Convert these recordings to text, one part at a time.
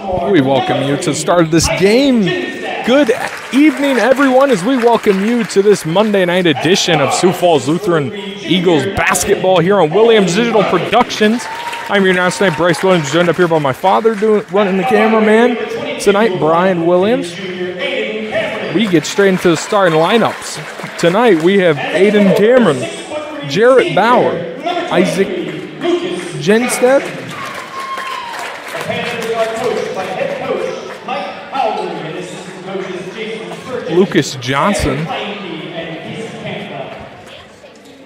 We welcome you to the start of this game. Good evening, everyone, as we welcome you to this Monday night edition of Sioux Falls Lutheran Eagles basketball here on Williams Digital Productions. I'm your announcer tonight, Bryce Williams, joined up here by my father running the cameraman tonight, Brian Williams. We get straight into the starting lineups. Tonight we have Aiden Cameron, Jarrett Bauer, Isaac Genstead, Lucas Johnson,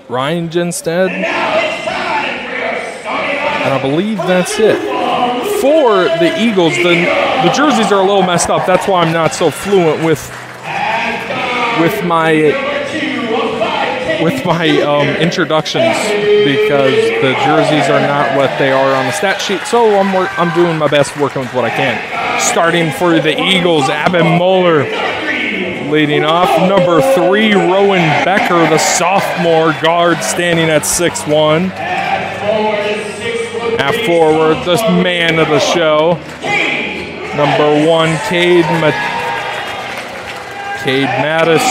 Ryan Genstead, and I believe that's it. For the Eagles, the jerseys are a little messed up. That's why I'm not so fluent with my introductions, because the jerseys are not what they are on the stat sheet. So I'm doing my best working with what I can. Starting for the Eagles, Abin Muller. Leading off, number 3, Rowan Becker, the sophomore guard, standing at 6'1". At forward, the man of the show, number 1, Cade Mattis.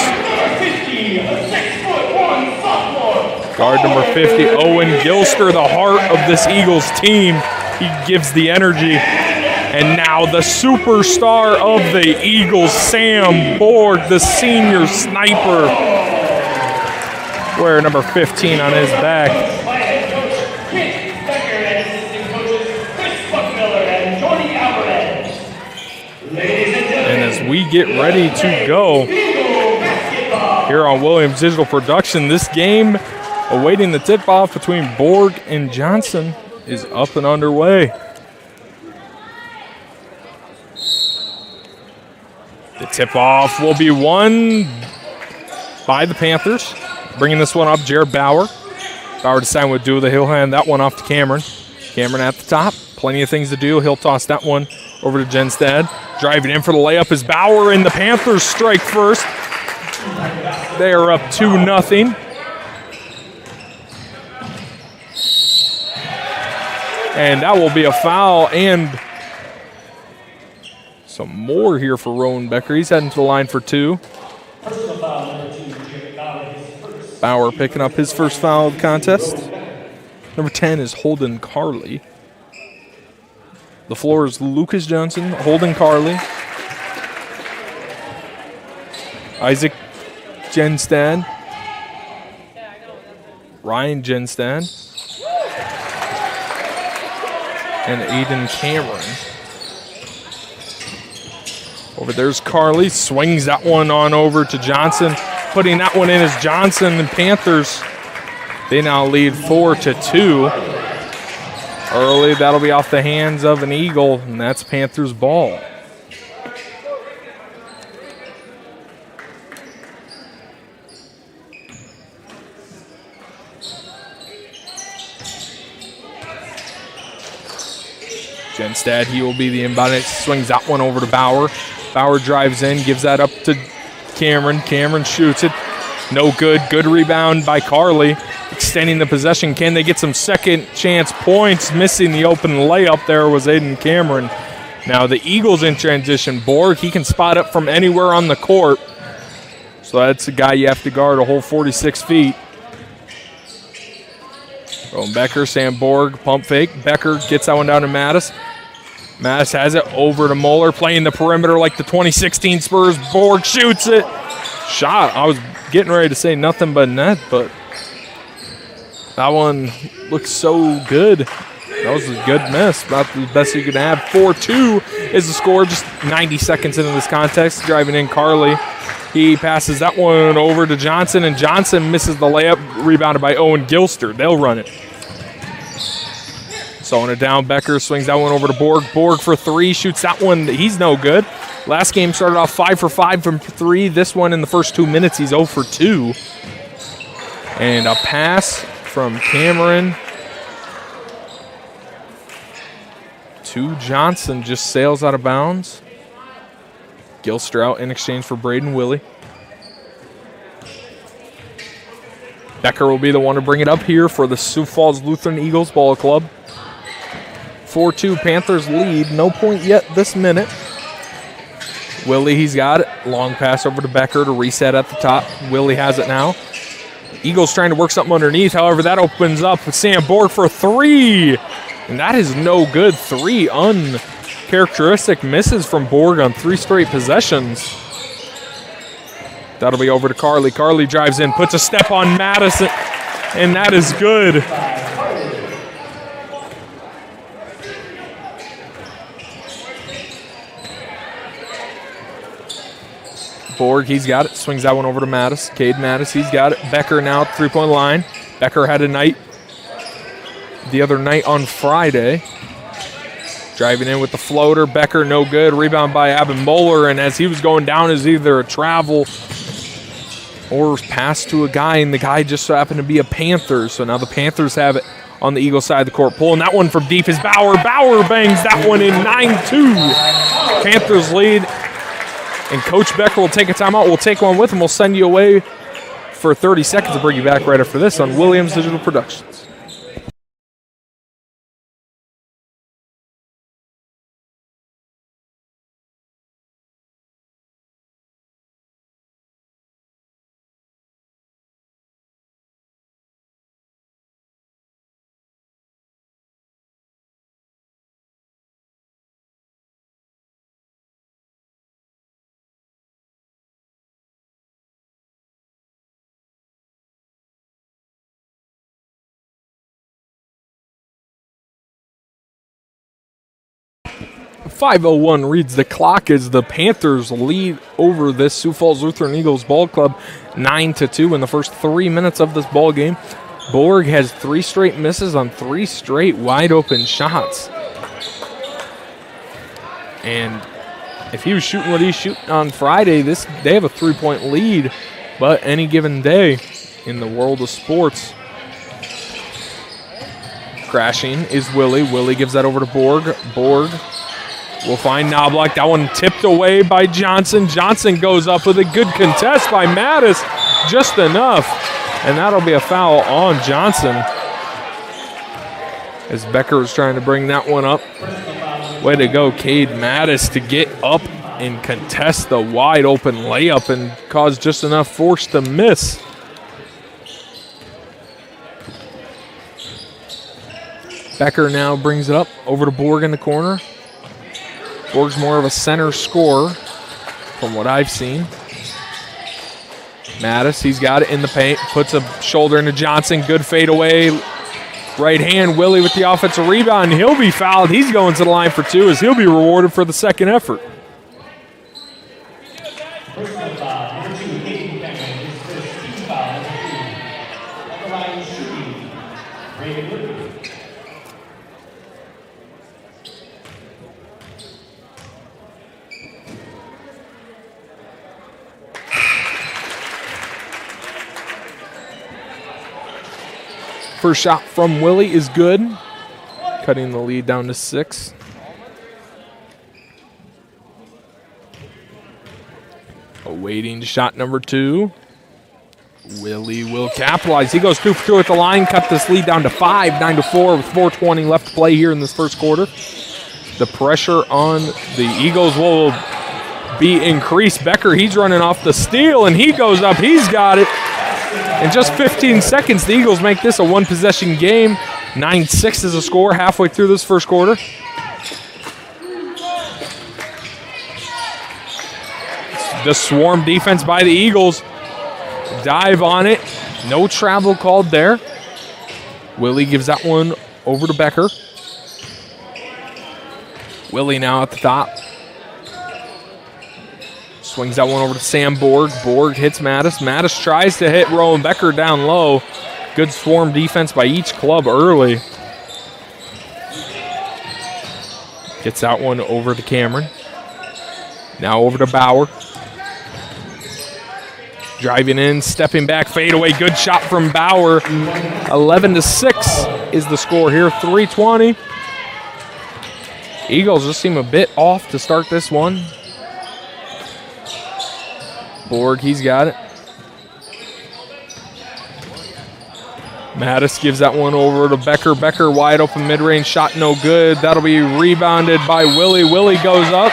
Guard number 50, Owen Gilster, the heart of this Eagles team. He gives the energy. And now the superstar of the Eagles, Sam Borg, the senior sniper, wearing number 15 on his back. And as we get ready to go here on Williams Digital Production, this game awaiting the tip-off between Borg and Johnson is up and underway. The tip-off will be won by the Panthers. Bringing this one up, Jared Bauer. Bauer deciding what to do with it. He'll hand that one off to Cameron. Cameron at the top. Plenty of things to do. He'll toss that one over to Genstead. Driving in for the layup is Bauer, and the Panthers strike first. They are up 2-0. And that will be a foul, and some more here for Rowan Becker. He's heading to the line for 2. Bauer picking up his first foul of the contest. Number 10 is Holden Carley. The floor is Lucas Johnson, Holden Carley, Isaac Genstead, Ryan Genstead, and Aiden Cameron. Over there's Carley, swings that one on over to Johnson. Putting that one in is Johnson, and Panthers, they now lead 4-2. Early, that'll be off the hands of an Eagle, and that's Panthers ball. Genstead, he will be the inbound. Swings that one over to Bauer. Bauer drives in, gives that up to Cameron. Cameron shoots it. No good. Good rebound by Carley. Extending the possession. Can they get some second chance points? Missing the open layup there was Aiden Cameron. Now the Eagles in transition. Borg, he can spot up from anywhere on the court. So that's a guy you have to guard a whole 46 feet. Rowan Becker, Sam Borg, pump fake. Becker gets that one down to Mattis. Mattis has it over to Muller, playing the perimeter like the 2016 Spurs. Borg shoots it. Shot. I was getting ready to say nothing but net, but that one looks so good. That was a good miss. About the best you could have. 4-2 is the score. Just 90 seconds into this contest. Driving in Carley. He passes that one over to Johnson, and Johnson misses the layup, rebounded by Owen Gilster. They'll run it. Slowing it down, Becker swings that one over to Borg. Borg for 3, shoots that one. He's no good. Last game started off 5 for 5 from 3. This one in the first 2 minutes, he's 0 for 2. And a pass from Cameron to Johnson just sails out of bounds. Gilster out in exchange for Braden Willie. Becker will be the one to bring it up here for the Sioux Falls Lutheran Eagles Ball Club. 4-2 Panthers lead. No point yet this minute. Willie, he's got it. Long pass over to Becker to reset at the top. Willie has it now. Eagles trying to work something underneath. However, that opens up with Sam Borg for 3. And that is no good. 3 uncharacteristic misses from Borg on 3 straight possessions. That'll be over to Carly. Carly drives in, puts a step on Madison, and that is good. Borg, he's got it. Swings that one over to Mattis. Cade Mattis, he's got it. Becker now at the three-point line. Becker had a night the other night on Friday. Driving in with the floater. Becker, no good. Rebound by Abin Moeller, and as he was going down, is either a travel or pass to a guy, and the guy just so happened to be a Panther. So now the Panthers have it on the Eagle side of the court. Pulling that one from deep is Bauer. Bauer bangs that one in 9-2. Panthers lead. And Coach Becker will take a timeout. We'll take one with him. We'll send you away for 30 seconds to bring you back right after this on Williams Digital Productions. .501 reads the clock as the Panthers lead over this Sioux Falls Lutheran Eagles ball club 9-2 in the first 3 minutes of this ball game. Borg has 3 straight misses on 3 straight wide open shots. And if he was shooting what he's shooting on Friday, they have a 3-point lead. But any given day in the world of sports, crashing is Willie. Willie gives that over to Borg. Borg will find Knobloch. That one tipped away by Johnson. Johnson goes up with a good contest by Mattis. Just enough. And that'll be a foul on Johnson. As Becker was trying to bring that one up. Way to go, Cade Mattis, to get up and contest the wide open layup and cause just enough force to miss. Becker now brings it up over to Borg in the corner. Borg's more of a center scorer from what I've seen. Mattis, he's got it in the paint. Puts a shoulder into Johnson. Good fade away. Right hand, Willie with the offensive rebound. He'll be fouled. He's going to the line for 2 as he'll be rewarded for the second effort. First shot from Willie is good, cutting the lead down to 6. Awaiting shot number 2. Willie will capitalize. He goes 2 for 2 at the line, cut this lead down to 5, 9-4 with 4:20 left to play here in this first quarter. The pressure on the Eagles will be increased. Becker, he's running off the steal, and he goes up. He's got it. In just 15 seconds, the Eagles make this a one-possession game. 9-6 is the score halfway through this first quarter. The swarm defense by the Eagles. Dive on it. No travel called there. Willie gives that one over to Becker. Willie now at the top. Swings that one over to Sam Borg. Borg hits Mattis. Mattis tries to hit Rowan Becker down low. Good swarm defense by each club early. Gets that one over to Cameron. Now over to Bauer. Driving in, stepping back, fade away. Good shot from Bauer. 11-6 is the score here. 3:20. Eagles just seem a bit off to start this one. Borg, he's got it. Mattis gives that one over to Becker. Becker wide open mid-range shot, no good. That'll be rebounded by Willie. Willie goes up.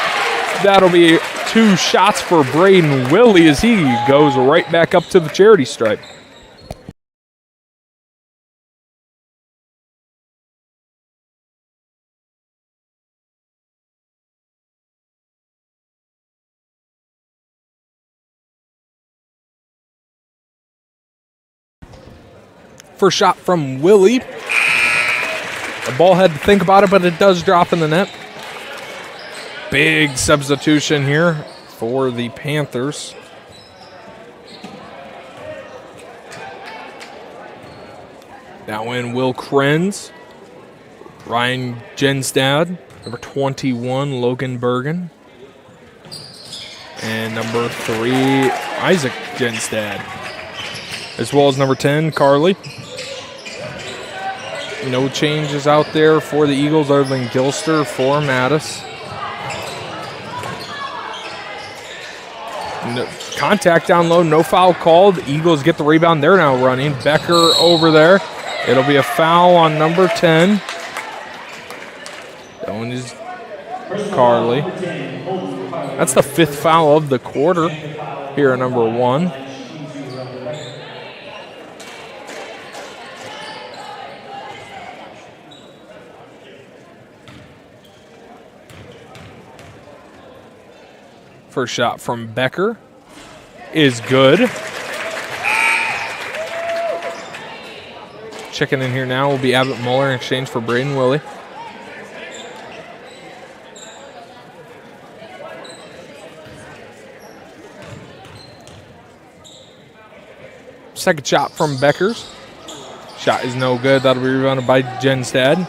That'll be 2 shots for Braden Willie as he goes right back up to the charity stripe. First shot from Willie. The ball had to think about it, but it does drop in the net. Big substitution here for the Panthers. Now in Will Krenz. Ryan Genstad. Number 21, Logan Bergen. And number 3, Isaac Genstad. As well as number 10, Carly. No changes out there for the Eagles other than Gilster for Mattis. No, contact down low, no foul called. The Eagles get the rebound. They're now running. Becker over there. It'll be a foul on number 10. That one is Carly. That's the 5th foul of the quarter here at number 1. First shot from Becker is good. Checking in here now will be Abbott Muller in exchange for Braden Willie. Second shot from Beckers. Shot is no good. That'll be rebounded by Genstad.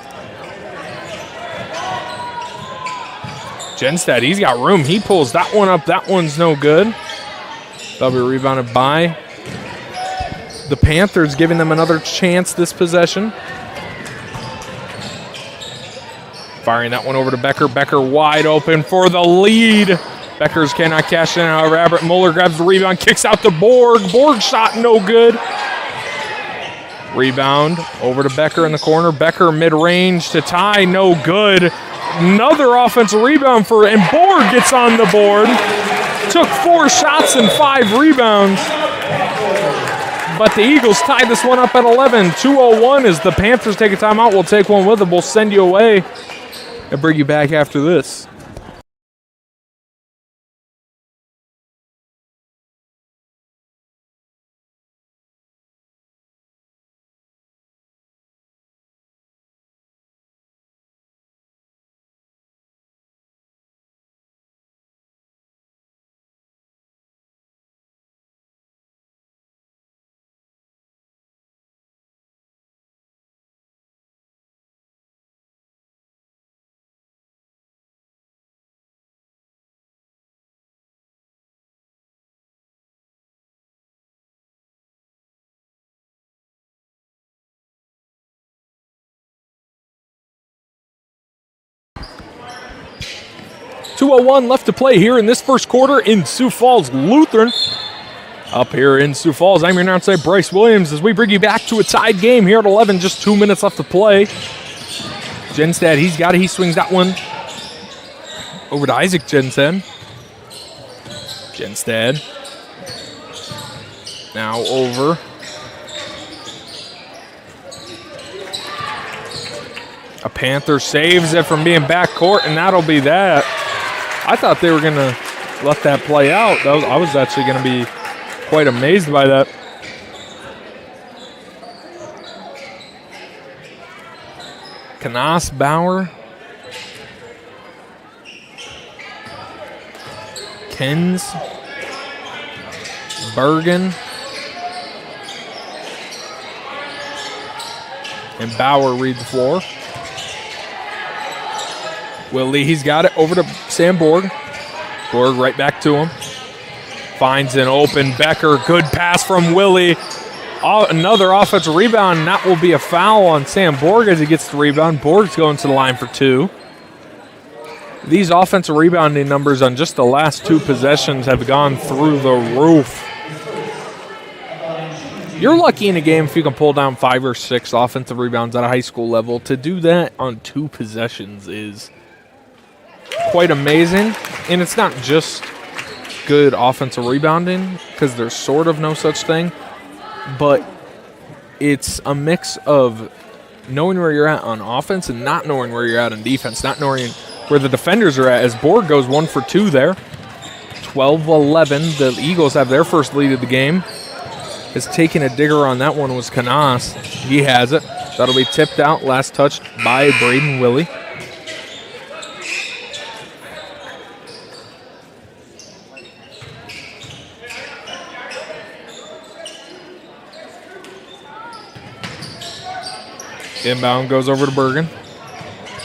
Genstad, he's got room. He pulls that one up. That one's no good. That'll be rebounded by the Panthers, giving them another chance this possession. Firing that one over to Becker. Becker wide open for the lead. Beckers cannot cash in. However, Abbott Muller grabs the rebound, kicks out to Borg. Borg shot no good. Rebound over to Becker in the corner. Becker mid-range to tie, no good. Another offensive rebound and Borg gets on the board. Took 4 shots and 5 rebounds. But the Eagles tied this one up at 11. 2:01 as the Panthers take a timeout. We'll take one with them. We'll send you away and bring you back after this. .201 left to play here in this first quarter in Sioux Falls Lutheran. Up here in Sioux Falls, I'm your announcer, Bryce Williams, as we bring you back to a tied game here at 11, just 2 minutes left to play. Genstad, he's got it. He swings that one over to Isaac Genstad. Genstad. Now over. A Panther saves it from being backcourt, and that'll be that. I thought they were going to let that play out. I was actually going to be quite amazed by that. Canas, Bauer. Kens. Bergen. And Bauer read the floor. Willie, he's got it over to Sam Borg. Borg right back to him. Finds an open Becker. Good pass from Willie. Another offensive rebound, and that will be a foul on Sam Borg as he gets the rebound. Borg's going to the line for 2. These offensive rebounding numbers on just the last 2 possessions have gone through the roof. You're lucky in a game if you can pull down 5 or 6 offensive rebounds at a high school level. To do that on 2 possessions is quite amazing. And it's not just good offensive rebounding, because there's sort of no such thing, but it's a mix of knowing where you're at on offense and not knowing where you're at on defense, not knowing where the defenders are at, as Borg goes 1 for 2 there. 12-11, the Eagles have their first lead of the game. Is taking a digger on that one was Canas. He has it. That'll be tipped out, last touched by Braden Willie. Inbound goes over to Bergen.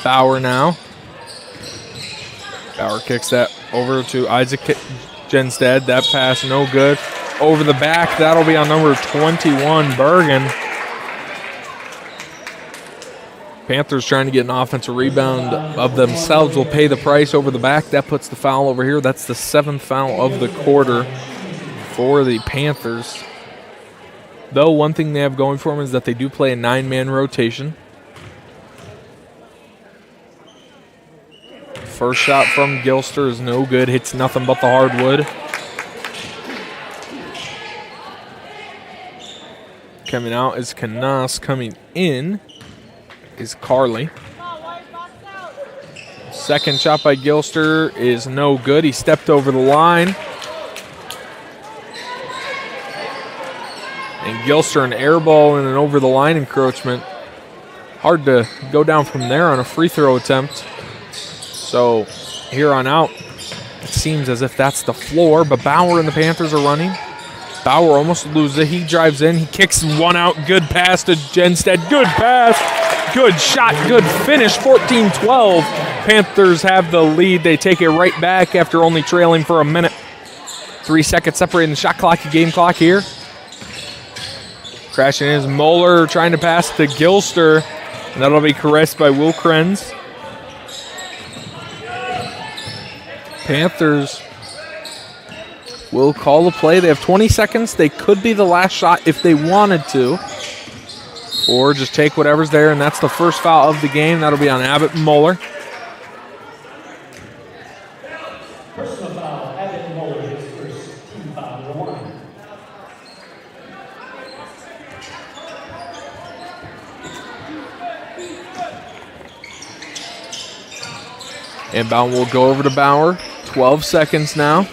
Bauer now. Bauer kicks that over to Isaac Genstead. That pass no good. Over the back, that'll be on number 21, Bergen. Panthers trying to get an offensive rebound of themselves will pay the price over the back. That puts the foul over here. That's the 7th foul of the quarter for the Panthers. Though one thing they have going for them is that they do play a 9-man rotation. First shot from Gilster is no good. Hits nothing but the hardwood. Coming out is Canas. Coming in is Carley. Second shot by Gilster is no good. He stepped over the line. And Gilster an air ball and an over-the-line encroachment. Hard to go down from there on a free throw attempt. So here on out, it seems as if that's the floor, but Bauer and the Panthers are running. Bauer almost loses it. He drives in. He kicks one out. Good pass to Genstead. Good pass. Good shot. Good finish. 14-12. Panthers have the lead. They take it right back after only trailing for a minute. 3 seconds separating the shot clock and game clock here. Crashing in is Moeller trying to pass to Gilster. And that'll be caressed by Will Krenz. Panthers will call the play. They have 20 seconds. They could be the last shot if they wanted to, or just take whatever's there, and that's the first foul of the game. That'll be on Abbott and Moeller. Personal foul, Abbott Moeller, his first team foul, number 1. Inbound will go over to Bauer. 12 seconds now.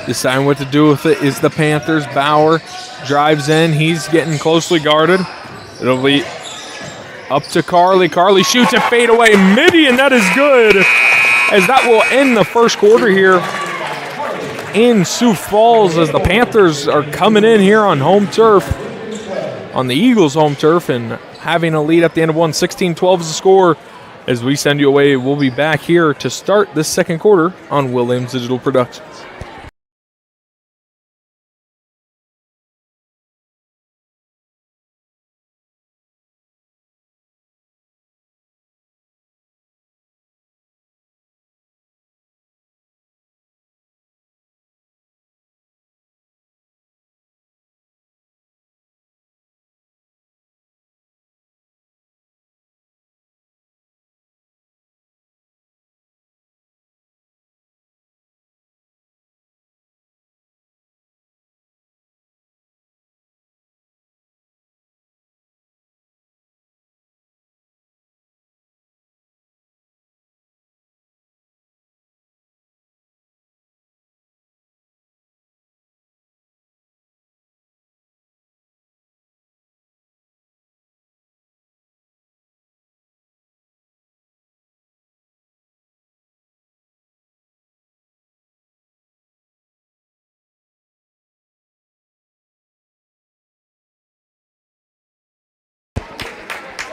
Deciding what to do with it is the Panthers. Bauer drives in. He's getting closely guarded. It'll be up to Carley. Carley shoots it, fade away. Midi, and that is good. As that will end the first quarter here in Sioux Falls, as the Panthers are coming in here on home turf, on the Eagles' home turf, and having a lead at the end of one. 16-12 is the score. As we send you away, we'll be back here to start this second quarter on Williams Digital Productions.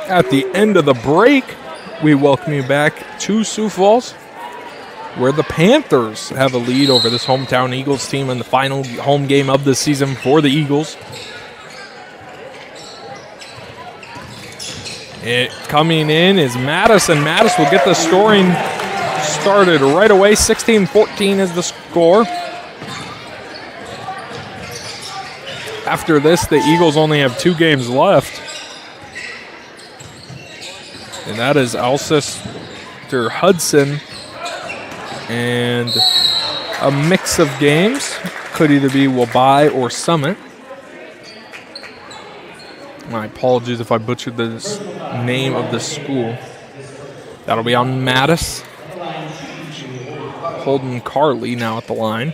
At the end of the break, we welcome you back to Sioux Falls, where the Panthers have a lead over this hometown Eagles team in the final home game of the season for the Eagles. It coming in is Madison. Madison will get the scoring started right away. 16-14 is the score. After this, the Eagles only have 2 games left. And that is Alcester Hudson and a mix of games. Could either be Wabai or Summit. My apologies if I butchered the name of the school. That'll be on Mattis. Holden Carley now at the line.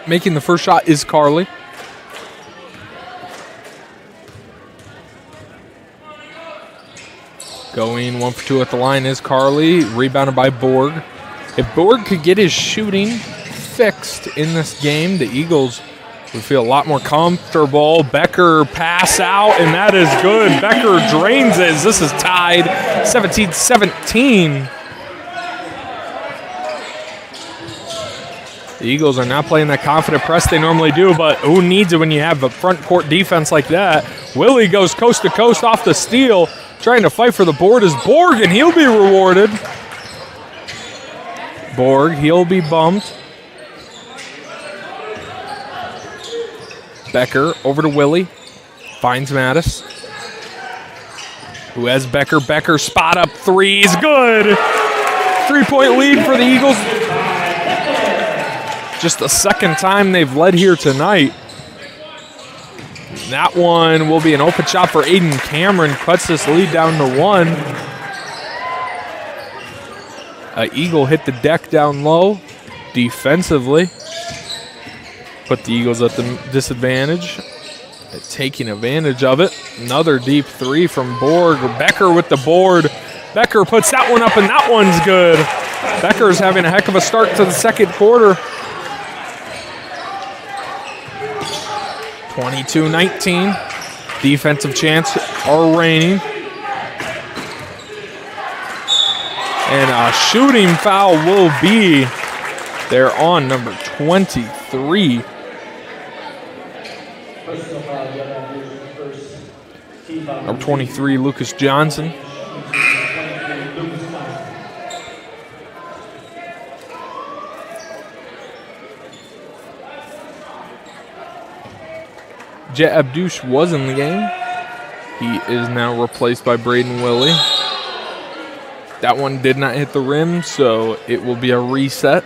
Making the first shot is Carley. Going 1 for 2 at the line is Carley. Rebounded by Borg. If Borg could get his shooting fixed in this game, the Eagles would feel a lot more comfortable. Becker pass out, and that is good. Becker drains it. This is tied 17-17. The Eagles are not playing that confident press they normally do, but who needs it when you have a front court defense like that? Willie goes coast to coast off the steal, trying to fight for the board is Borg, and he'll be rewarded. Borg, he'll be bumped. Becker over to Willie, finds Mattis, who has Becker. Becker spot up three is good. 3-point lead for the Eagles. Just the second time they've led here tonight. That one will be an open shot for Aiden Cameron. Cuts this lead down to 1. Eagle hit the deck down low defensively. Put the Eagles at the disadvantage. Taking advantage of it. Another deep 3 from Borg. Becker with the board. Becker puts that one up, and that one's good. Becker's having a heck of a start to the second quarter. 22-19. Defensive chance are reigning. And a shooting foul will be there on number 23. Number 23, Lucas Johnson. Jet Abdouche was in the game. He is now replaced by Braden Willie. That one did not hit the rim, so it will be a reset.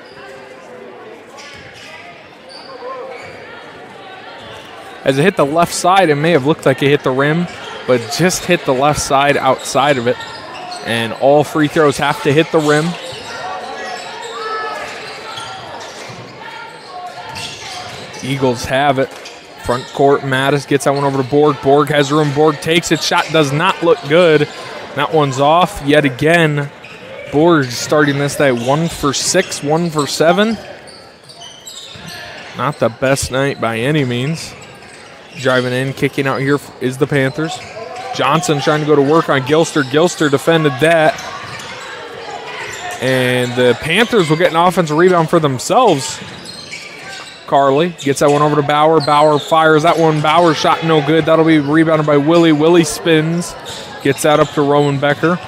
As it hit the left side, it may have looked like it hit the rim, but just hit the left side outside of it. And all free throws have to hit the rim. Eagles have it. Front court, Mattis gets that one over to Borg. Borg has room. Borg takes it. Shot does not look good. That one's off yet again. Borg starting this day 1 for 6, 1 for 7. Not the best night by any means. Driving in, kicking out here is the Panthers. Johnson trying to go to work on Gilster. Gilster defended that. And the Panthers will get an offensive rebound for themselves. Carley gets that one over to Bauer. Bauer fires that one. Bauer shot no good. That'll be rebounded by Willie. Willie spins. Gets that up to Rowan Becker.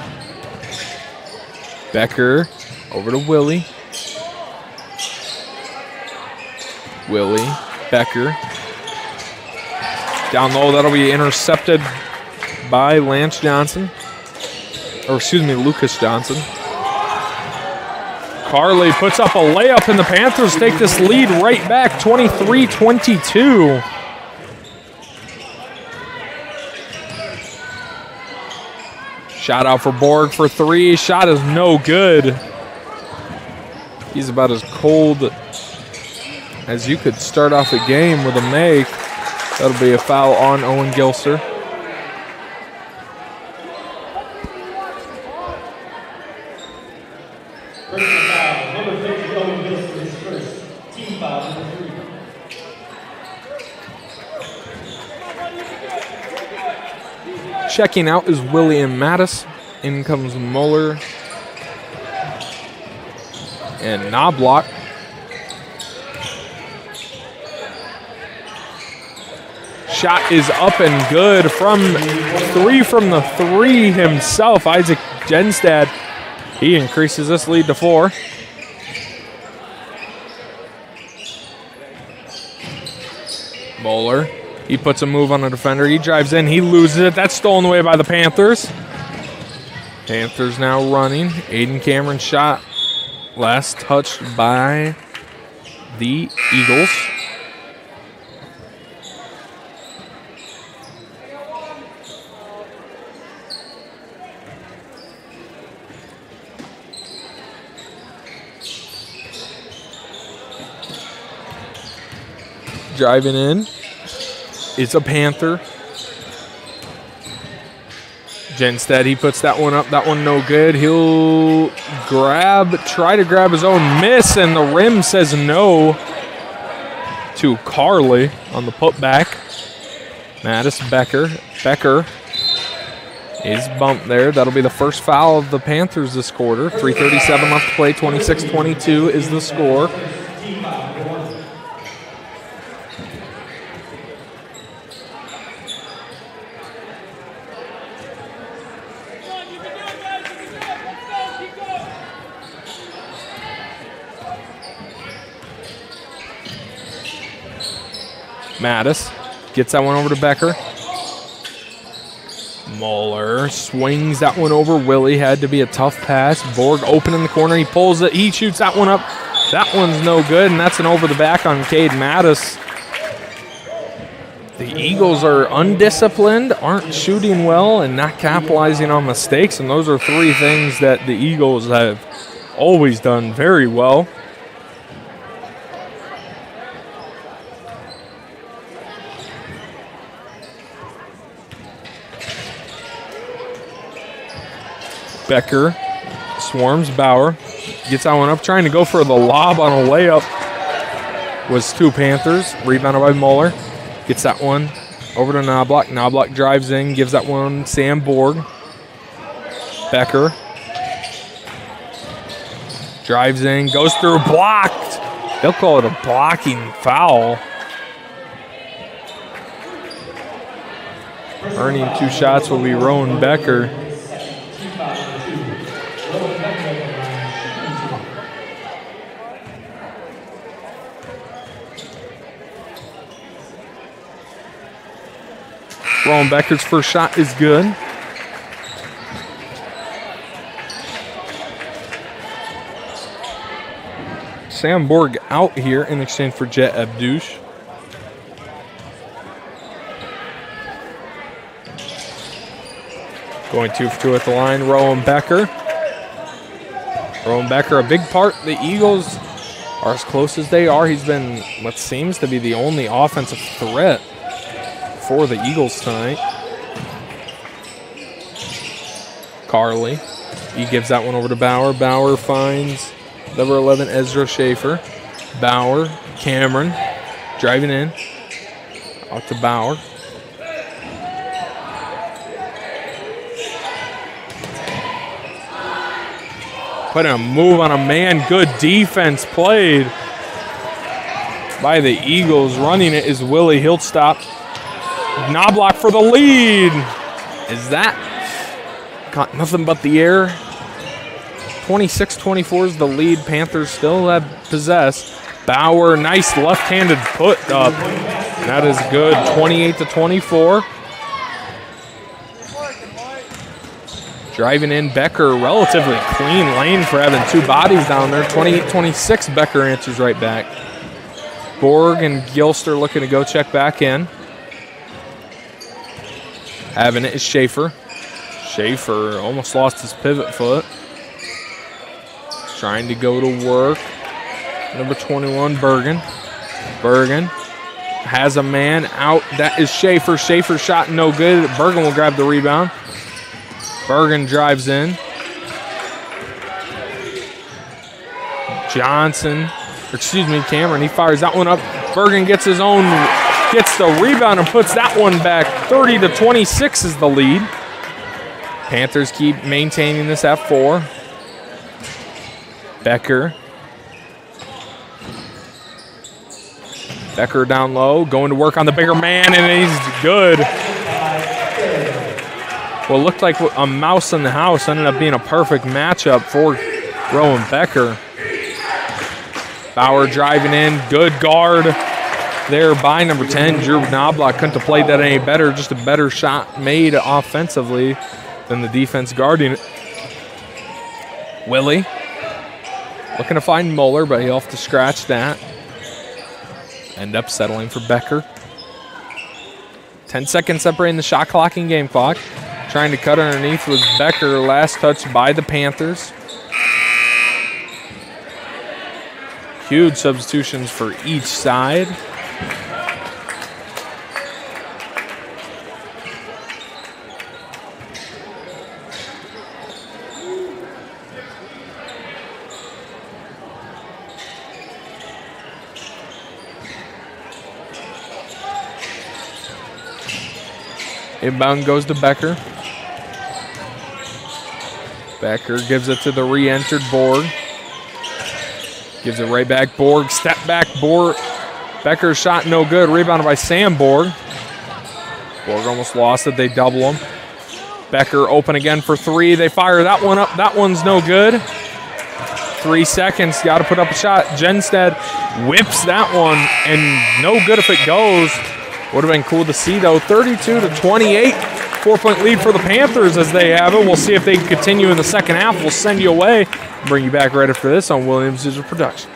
Becker over to Willie. Willie. Becker. Down low. That'll be intercepted by Lance Johnson. Or excuse me, Lucas Johnson. Carley puts up a layup, and the Panthers take this lead right back, 23-22. Shot out for Borg for 3. Shot is no good. He's about as cold as you could start off a game with a make. That'll be a foul on Owen Gilster. Checking out is William Mattis. In comes Muller and Knobloch. Shot is up and good from the three himself, Isaac Genstad. He increases this lead to 4. Moeller, he puts a move on the defender. He drives in, he loses it. That's stolen away by the Panthers. Panthers now running. Aiden Cameron's shot last touched by the Eagles. Driving in. It's a Panther. Genstad, he puts that one up. That one no good. He'll try to grab his own miss, and the rim says no to Carly on the putback. Mattis Becker. Becker is bumped there. That'll be the first foul of the Panthers this quarter. 3:37 left to play. 26-22 is the score. Mattis gets that one over to Becker. Moeller swings that one over. Willie had to be a tough pass. Borg open in the corner. He pulls it. He shoots that one up. That one's no good, and that's an over the back on Cade Mattis. The Eagles are undisciplined, aren't shooting well, and not capitalizing on mistakes, and those are three things that the Eagles have always done very well. Becker swarms Bauer, gets that one up, trying to go for the lob on a layup. Was two Panthers, rebounded by Moeller. Gets that one over to Knobloch. Knobloch drives in, gives that one Sam Borg. Becker drives in, goes through, blocked. They'll call it a blocking foul. Earning 2 shots will be Rowan Becker. Rowan Becker's first shot is good. Sam Borg out here in exchange for Jet Abdouche. Going 2 for 2 at the line, Rowan Becker. Rowan Becker, a big part. The Eagles are as close as they are. He's been what seems to be the only offensive threat for the Eagles tonight. Carly, he gives that one over to Bauer. Bauer finds number 11, Ezra Schaefer. Bauer, Cameron, driving in. Out to Bauer. Putting a move on a man. Good defense played by the Eagles. Running it is Willie Hiltstop. Knobloch for the lead. Is that caught nothing but the air? 26-24 is the lead. Panthers still have possess. Bauer, nice left-handed put up. That is good. 28-24. Driving in Becker, relatively clean lane for having 2 bodies down there. 28-26, Becker answers right back. Borg and Gilster looking to go check back in. Having it is Schaefer. Schaefer almost lost his pivot foot. Trying to go to work. Number 21, Bergen. Bergen has a man out. That is Schaefer. Schaefer shot no good. Bergen will grab the rebound. Bergen drives in. Cameron, he fires that one up. Bergen gets his own, gets the rebound and puts that one back. 30-26 is the lead. Panthers keep maintaining this at 4. Becker Becker down low, going to work on the bigger man, and he's good. What looked like a mouse in the house ended up being a perfect matchup for Rowan Becker. Bauer driving in, good guard there by number 10. Drew Knobloch couldn't have played that any better, just a better shot made offensively than the defense guarding it. Willie looking to find Moeller, but he'll have to scratch that. End up settling for Becker. 10 seconds separating the shot clock and game clock. Trying to cut underneath was Becker, last touch by the Panthers. Huge substitutions for each side. Inbound goes to Becker. Becker gives it to the re-entered Borg. Gives it right back. Borg, step back. Borg. Becker's shot no good. Rebounded by Sam Borg. Borg almost lost it. They double him. Becker open again for three. They fire that one up. That one's no good. 3 seconds. Got to put up a shot. Jenstead whips that one, and no good if it goes. Would have been cool to see, though. 32-28. 4-point lead for the Panthers as they have it. We'll see if they can continue in the second half. We'll send you away. Bring you back right after this on Williams Digital Productions.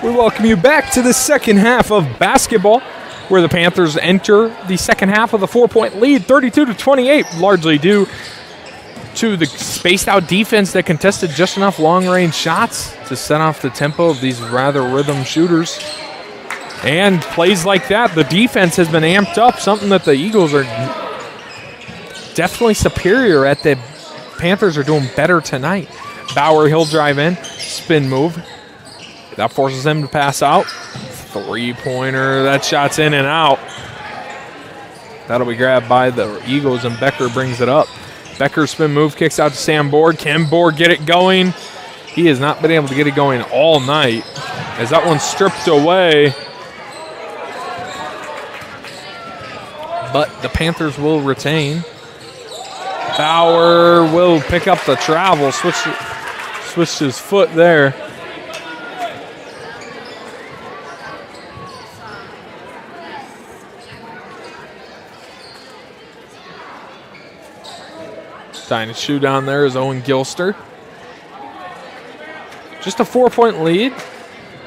We welcome you back to the second half of basketball, where the Panthers enter the second half with a 4-point lead, 32-28, largely due to the spaced-out defense that contested just enough long-range shots to set off the tempo of these rather rhythm shooters. And plays like that, the defense has been amped up, something that the Eagles are definitely superior at. The Panthers are doing better tonight. Bauer, he'll drive in, spin move. That forces him to pass out. Three-pointer, that shot's in and out. That'll be grabbed by the Eagles, and Becker brings it up. Becker spin move, kicks out to Sam Borg. Can Borg get it going? He has not been able to get it going all night, as that one's stripped away. But the Panthers will retain. Bauer will pick up the travel, switched his foot there. Trying to shoot down there is Owen Gilster. Just a 4-point lead,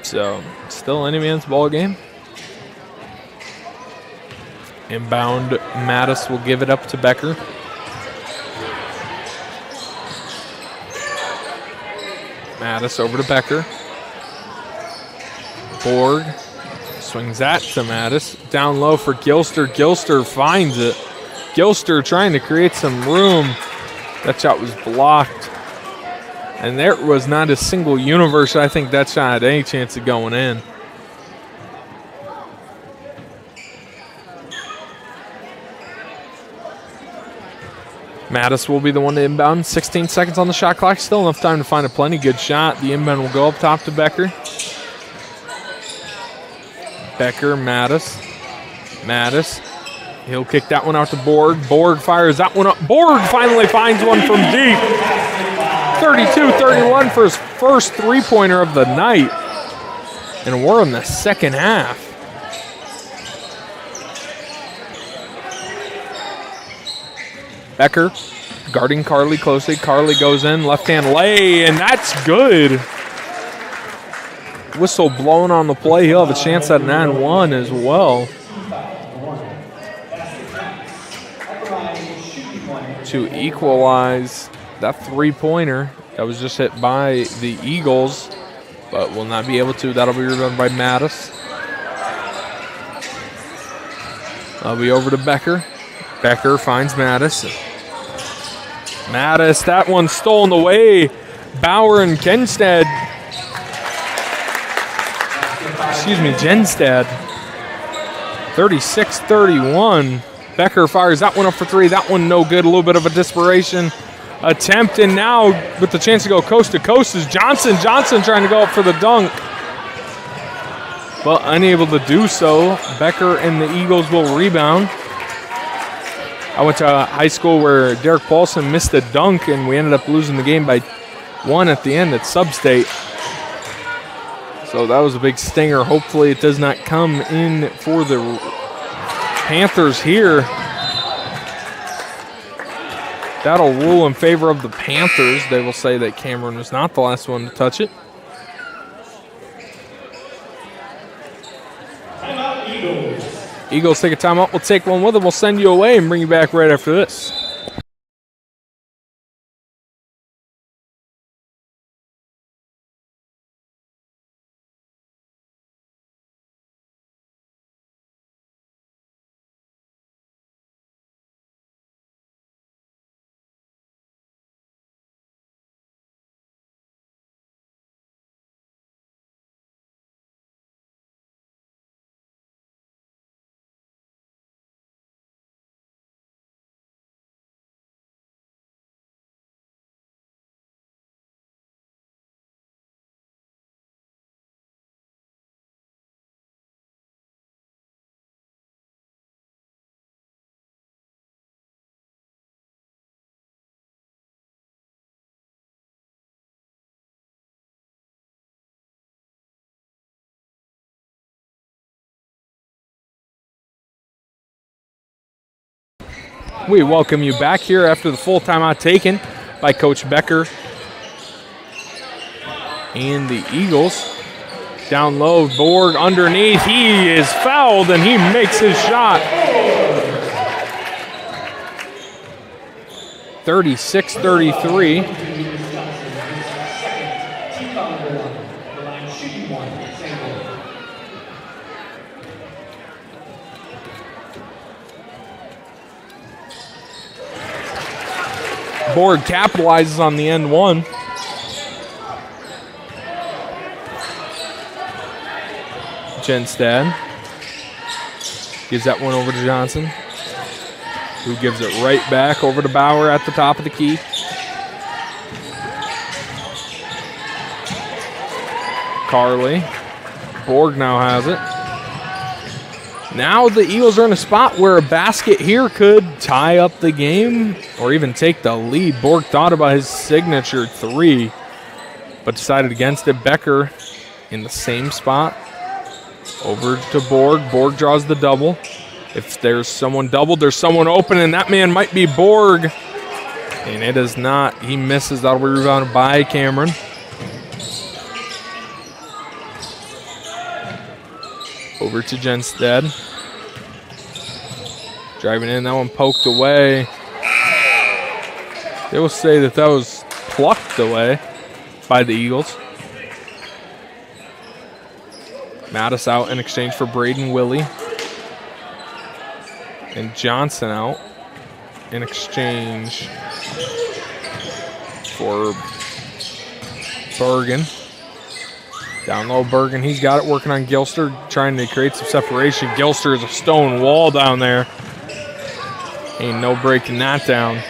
so still any man's ball game. Inbound, Mattis will give it up to Becker. Mattis over to Becker. Borg swings that to Mattis. Down low for Gilster. Gilster finds it. Gilster trying to create some room. That shot was blocked. And there was not a single universe I think that shot had any chance of going in. Mattis will be the one to inbound. 16 seconds on the shot clock. Still enough time to find a plenty good shot. The inbound will go up top to Becker. Becker, Mattis. Mattis. He'll kick that one out to Borg. Borg fires that one up. Borg finally finds one from deep. 32-31 for his first three-pointer of the night. And we're in the second half. Becker guarding Carly closely. Carly goes in, left-hand lay, and that's good. Whistle blown on the play. He'll have a chance at an and one as well. To equalize that three-pointer that was just hit by the Eagles, but will not be able to. That'll be rebounded by Mattis. That'll be over to Becker. Becker finds Mattis. Mattis, that one stolen away. Bauer and Genstad. Genstad. 36-31. Becker fires that one up for three. That one no good. A little bit of a desperation attempt. And now with the chance to go coast to coast is Johnson. Johnson trying to go up for the dunk, but unable to do so. Becker and the Eagles will rebound. I went to a high school where Derek Paulson missed a dunk, and we ended up losing the game by one at the end at Sub-State. So that was a big stinger. Hopefully it does not come in for the Panthers here. That'll rule in favor of the Panthers. They will say that Cameron was not the last one to touch it. Eagles take a timeout. We'll take one with them. We'll send you away and bring you back right after this. We welcome you back here after the full timeout taken by Coach Becker and the Eagles. Down low, Borg underneath. He is fouled, and he makes his shot. 36-33. Borg capitalizes on the end one. Genstad gives that one over to Johnson, who gives it right back over to Bauer at the top of the key. Carly. Borg now has it. Now the Eagles are in a spot where a basket here could tie up the game or even take the lead. Borg thought about his signature three, but decided against it. Becker in the same spot. Over to Borg. Borg draws the double. If there's someone doubled, there's someone open, and that man might be Borg. And it is not. He misses. That'll be rebounded by Cameron. Over to Genstead. Driving in, that one poked away. They will say that was plucked away by the Eagles. Mattis out in exchange for Braden Willie. And Johnson out in exchange for Bergen. Down low, Bergen. He's got it working on Gilster, trying to create some separation. Gilster is a stone wall down there. Ain't no breaking that down.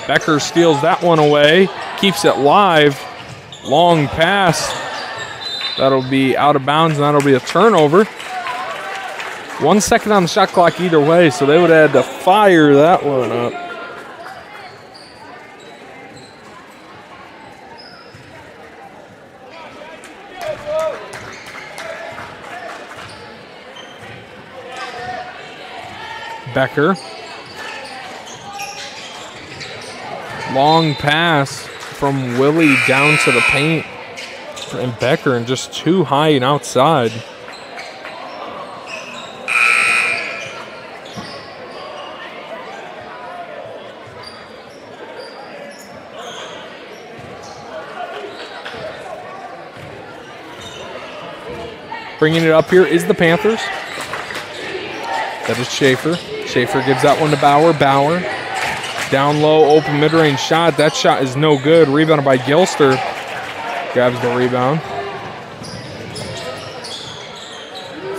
Becker steals that one away, keeps it live. Long pass. That'll be out of bounds, and that'll be a turnover. 1 second on the shot clock either way, so they would have had to fire that one up. Becker. Long pass from Willie down to the paint. And Becker and just too high and outside. Bringing it up here is the Panthers. That is Schaefer. Schaefer gives that one to Bauer. Bauer down low, open mid-range shot. That shot is no good. Rebounded by Gilster. Grabs the rebound.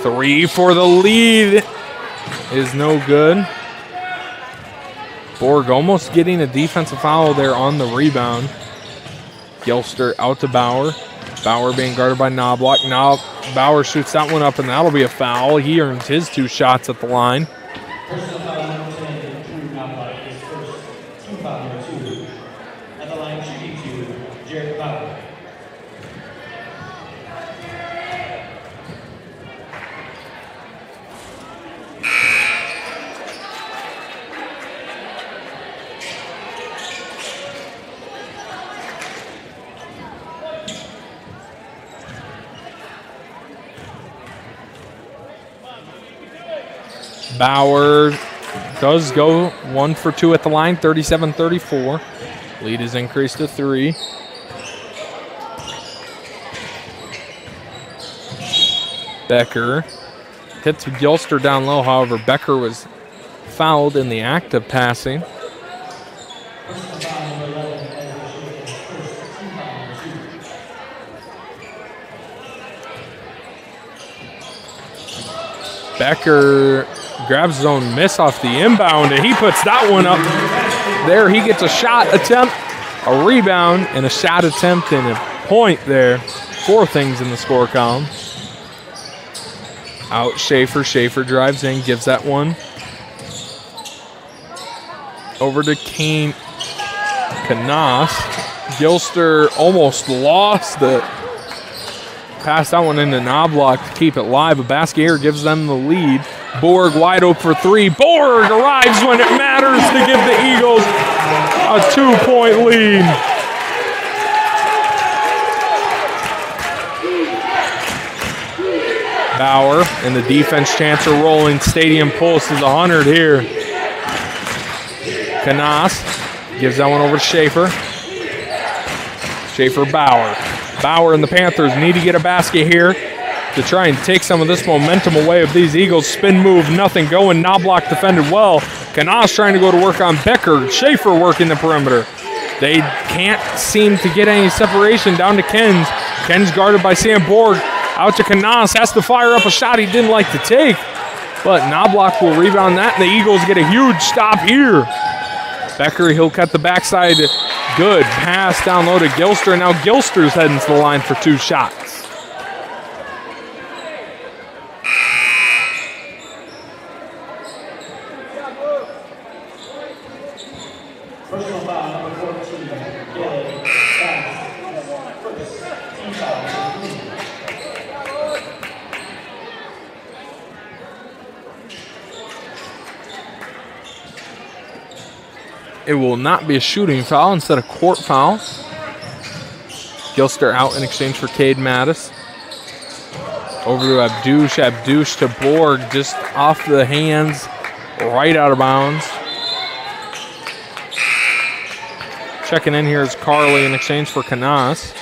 Three for the lead is no good. Borg almost getting a defensive foul there on the rebound. Gilster out to Bauer. Bauer being guarded by Knobloch. Now Bauer shoots that one up, and that'll be a foul. He earns his 2 shots at the line. Personal foul number 10, Drew Knobloch is first. Team foul number 2. At the line, shooting 2, Jared Bauer. Bauer does go 1 for 2 at the line, 37-34. Lead is increased to 3. Becker hits Gilster down low. However, Becker was fouled in the act of passing. Becker grabs his own miss off the inbound, and he puts that one up there. He gets a shot attempt, a rebound, and a shot attempt, and a point there. 4 things in the score column. Out Schaefer. Schaefer drives in, gives that one over to Kane Canas. Gilster almost lost it. Pass that one into Knobloch to keep it live. A basket here gives them the lead. Borg wide open for 3. Borg arrives when it matters to give the Eagles a 2-point lead. Bauer and the defense chants are rolling. Stadium pulse is 100 here. Canas gives that one over to Schaefer. Schaefer, Bauer. Bauer and the Panthers need to get a basket here to try and take some of this momentum away of these Eagles. Spin move, nothing going. Knobloch defended well. Canas trying to go to work on Becker. Schaefer working the perimeter. They can't seem to get any separation down to Kens. Kens guarded by Sam Borg. Out to Canas, has to fire up a shot he didn't like to take. But Knobloch will rebound that, and the Eagles get a huge stop here. Becker, he'll cut the backside. Good pass down low to Gilster, and now Gilster's heading to the line for 2 shots. Personal foul number 14, Gilly, pass, first, team foul. It will not be a shooting foul, instead of court foul. Gilster out in exchange for Cade Mattis. Over to Abdush. Abdush to Borg, just off the hands, right out of bounds. Checking in here is Carly in exchange for Canas.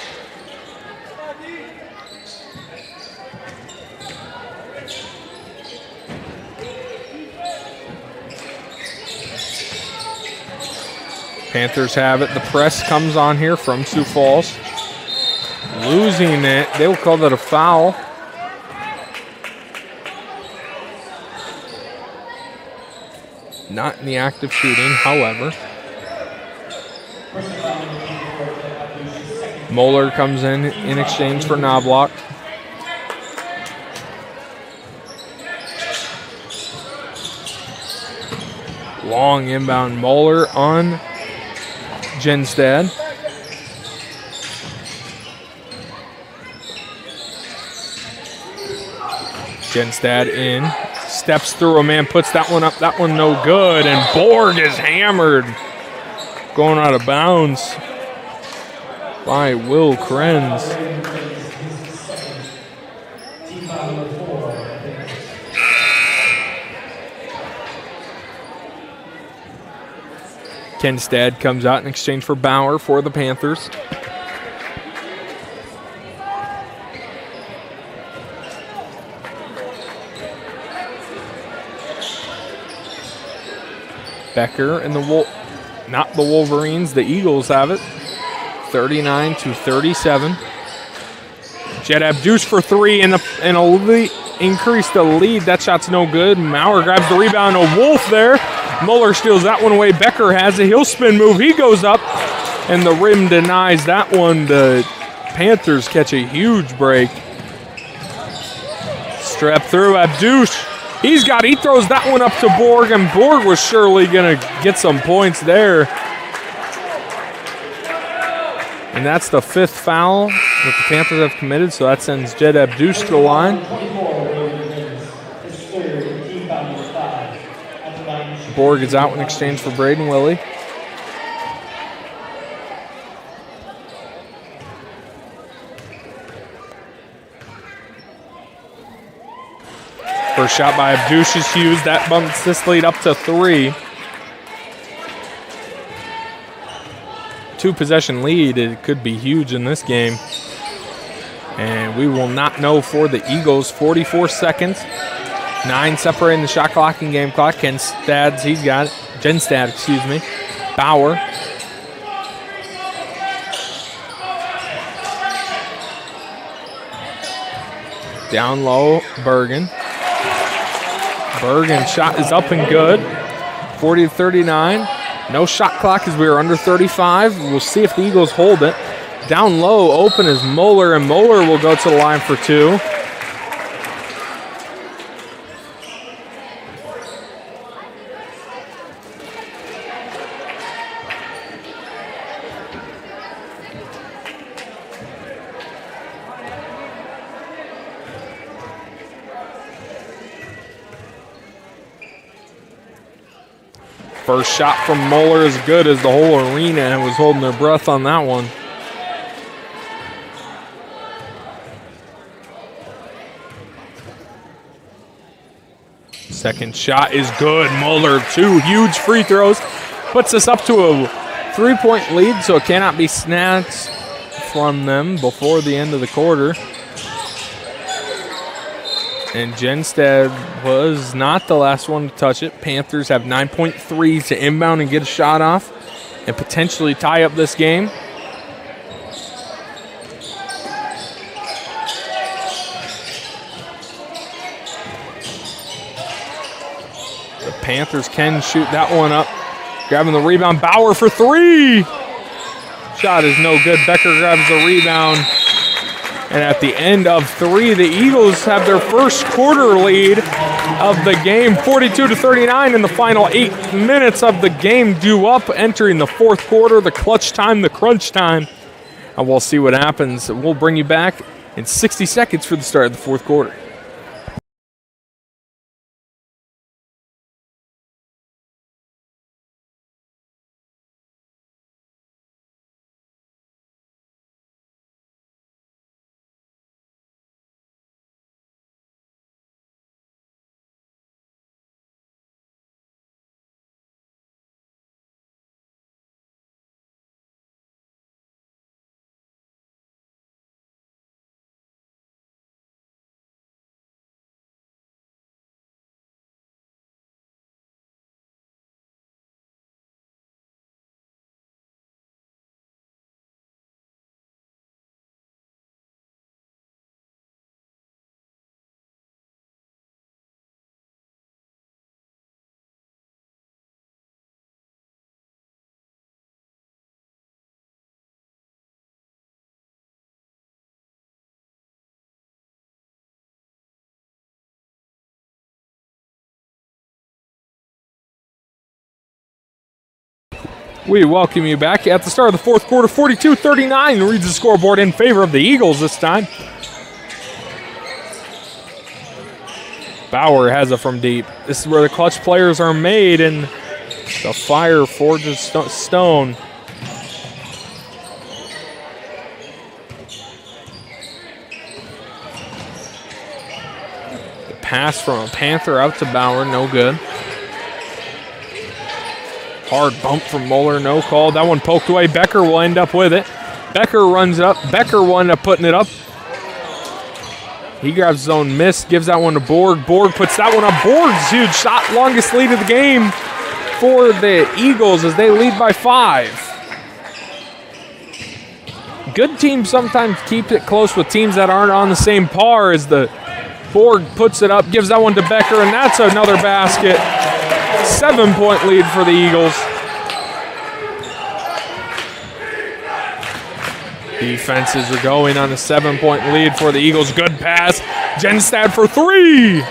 Panthers have it. The press comes on here from Sioux Falls. Losing it. They will call that a foul. Not in the act of shooting, however. Moeller comes in exchange for Knobloch. Long inbound. Moeller on Genstad. Genstad in. Steps through a man, puts that one up. That one no good. And Borg is hammered. Going out of bounds by Will Krenz. Kenstad comes out in exchange for Bauer for the Panthers. Becker and not the Wolverines, the Eagles have it. 39-37. Jed Abdush for 3 and increase the lead. That shot's no good. Maurer grabs the rebound. A Wolf there. Muller steals that one away. Becker has it. He'll spin move. He goes up, and the rim denies that one. The Panthers catch a huge break. Strep through Abdush. He throws that one up to Borg, and Borg was surely going to get some points there. And that's the 5th foul that the Panthers have committed, so that sends Jed Abdush to the line. Borg is out in exchange for Braden Willie. First shot by Abdush is huge. That bumps this lead up to 3. 2-possession lead. It could be huge in this game. And we will not know for the Eagles. 44 seconds. 9 separating the shot clock and game clock. Genstad, he's got it. Genstad, excuse me. Bauer. Down low, Bergen. Bergen shot is up and good. 40-39. No shot clock as we are under 35. We'll see if the Eagles hold it. Down low, open is Moeller, and Moeller will go to the line for 2. First shot from Moeller is good as the whole arena was holding their breath on that one. Second shot is good. Muller, 2 huge free throws. Puts us up to a 3-point lead, so it cannot be snatched from them before the end of the quarter. And Genstead was not the last one to touch it. Panthers have 9-point threes to inbound and get a shot off and potentially tie up this game. The Panthers can shoot that one up. Grabbing the rebound, Bauer for 3. Shot is no good. Becker grabs the rebound. And at the end of 3, the Eagles have their first quarter lead of the game, 42-39 in the final 8 minutes of the game due up, entering the fourth quarter, the clutch time, the crunch time. And we'll see what happens. We'll bring you back in 60 seconds for the start of the fourth quarter. We welcome you back at the start of the fourth quarter. 42-39 reads the scoreboard in favor of the Eagles this time. Bauer has it from deep. This is where the clutch players are made, and the fire forges stone. The pass from a Panther out to Bauer, no good. Hard bump from Muller, no call. That one poked away. Becker will end up with it. Becker runs up. Becker will end up putting it up. He grabs his own miss, gives that one to Borg. Borg puts that one up. Borg's huge shot, longest lead of the game for the Eagles as they lead by 5. Good teams sometimes keep it close with teams that aren't on the same par as the Borg puts it up, gives that one to Becker, and that's another basket. 7-point lead for the Eagles. Defenses are going on a 7-point lead for the Eagles. Good pass. Genstad for 3.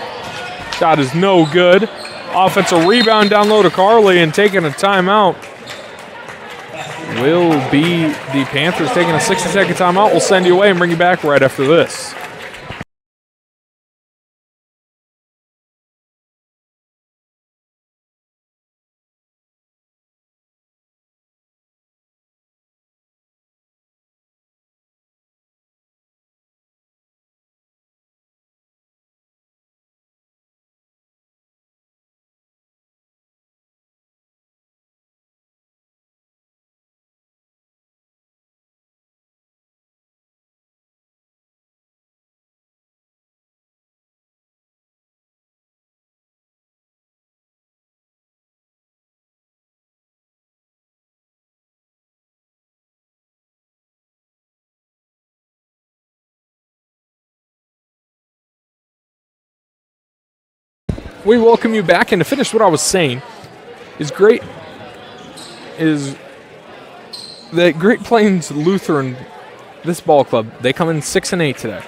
Shot is no good. Offensive rebound down low to Carley and taking a timeout. Will be the Panthers taking a 60-second timeout. We'll send you away and bring you back right after this. We welcome you back, and to finish what I was saying, is that Great Plains Lutheran, this ball club, they come in 6-8 today.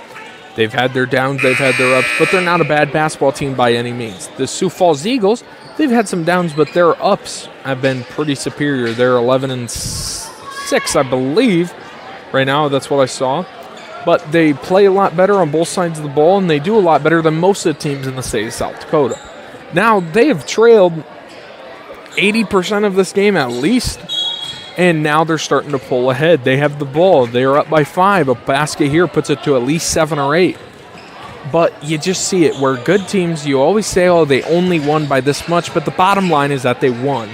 They've had their downs, they've had their ups, but they're not a bad basketball team by any means. The Sioux Falls Eagles, they've had some downs, but their ups have been pretty superior. They're 11-6, I believe. Right now, that's what I saw. But they play a lot better on both sides of the ball, and they do a lot better than most of the teams in the state of South Dakota. Now, they have trailed 80% of this game at least, and now they're starting to pull ahead. They have the ball. They are up by 5. A basket here puts it to at least 7 or 8. But you just see it where good teams, you always say, oh, they only won by this much, but the bottom line is that they won.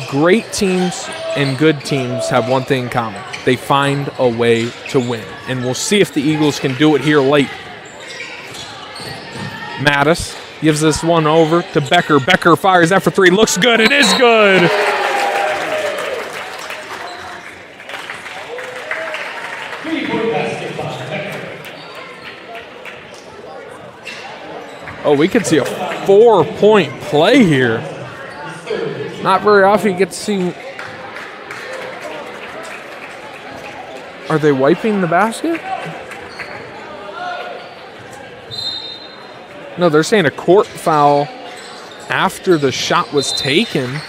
Great teams and good teams have one thing in common. They find a way to win. And we'll see if the Eagles can do it here late. Mattis gives this one over to Becker. Becker fires that for three. Looks good. It is good. Oh, we could see a 4-point play here. Not very often you get to see. Are they wiping the basket? No, they're saying a court foul after the shot was taken.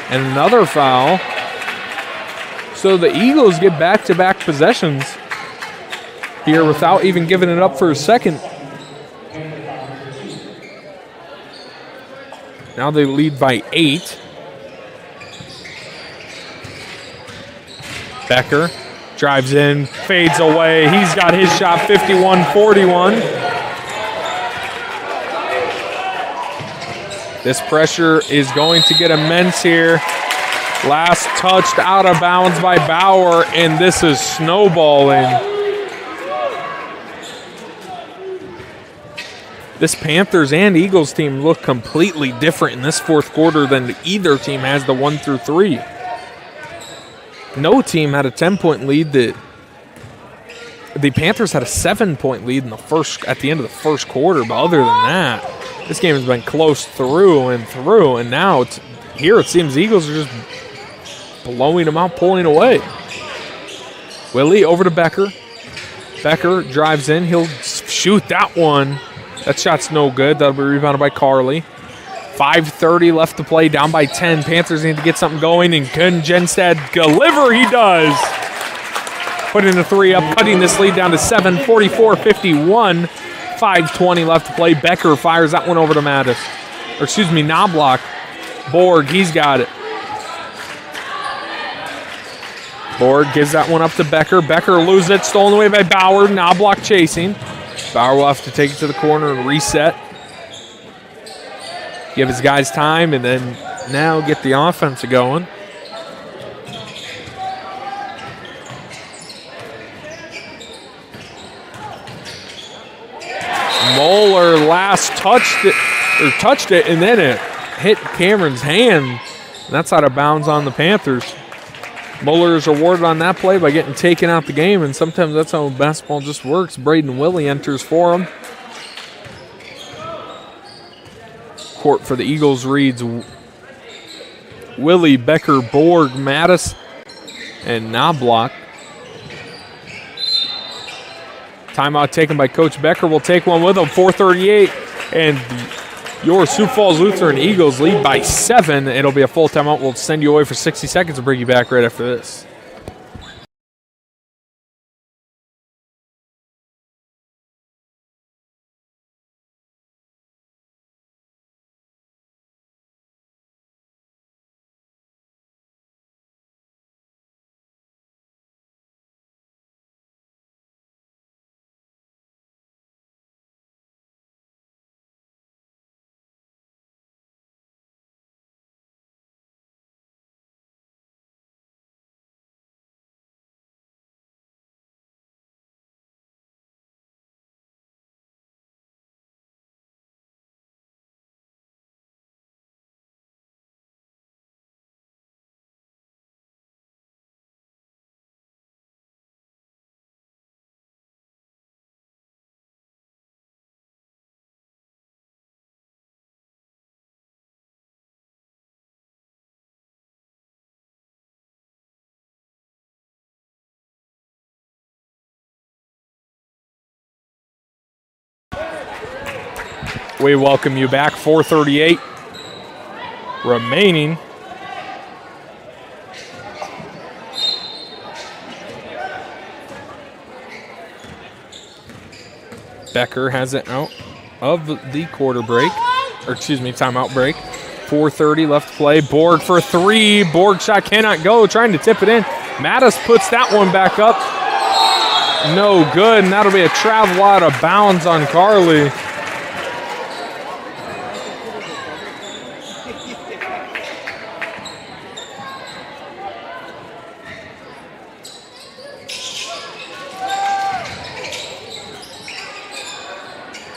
And another foul. So the Eagles get back-to-back possessions here without even giving it up for a second. Now they lead by 8. Becker drives in, fades away. He's got his shot, 51-41. This pressure is going to get immense here. Last touched out of bounds by Bauer, and this is snowballing. This Panthers and Eagles team look completely different in this fourth quarter than either team has the 1 through 3. No team had a 10-point lead. The Panthers had a 7-point lead at the end of the first quarter, but other than that, this game has been close through, and now here it seems the Eagles are just blowing them out, pulling away. Willie over to Becker. Becker drives in. He'll shoot that one. That shot's no good. That'll be rebounded by Carly. 5:30 left to play, down by 10. Panthers need to get something going, and can Genstad deliver? He does. Putting the three up, cutting this lead down to 7, 44-51. 5:20 left to play. Becker fires that one over to Knobloch. Borg, he's got it. Borg gives that one up to Becker. Becker loses it, stolen away by Bauer. Knobloch chasing. Bauer will have to take it to the corner and reset. Give his guys time, and then now get the offense going. Moeller last touched it, and then it hit Cameron's hand. And that's out of bounds on the Panthers. Moeller is rewarded on that play by getting taken out the game, and sometimes that's how basketball just works. Braden Willie enters for him. Court for the Eagles reads Willie, Becker, Borg, Mattis, and Knobloch. Timeout taken by Coach Becker. Will take one with him, 4:38, and your Sioux Falls Lutheran Eagles lead by 7. It'll be a full timeout. We'll send you away for 60 seconds and bring you back right after this. We welcome you back. 4:38 remaining. Becker has it out of the quarter break, timeout break. 4:30 left to play. Borg for 3. Borg shot cannot go. Trying to tip it in. Mattis puts that one back up. no good, and that'll be a travel out of bounds on Carly.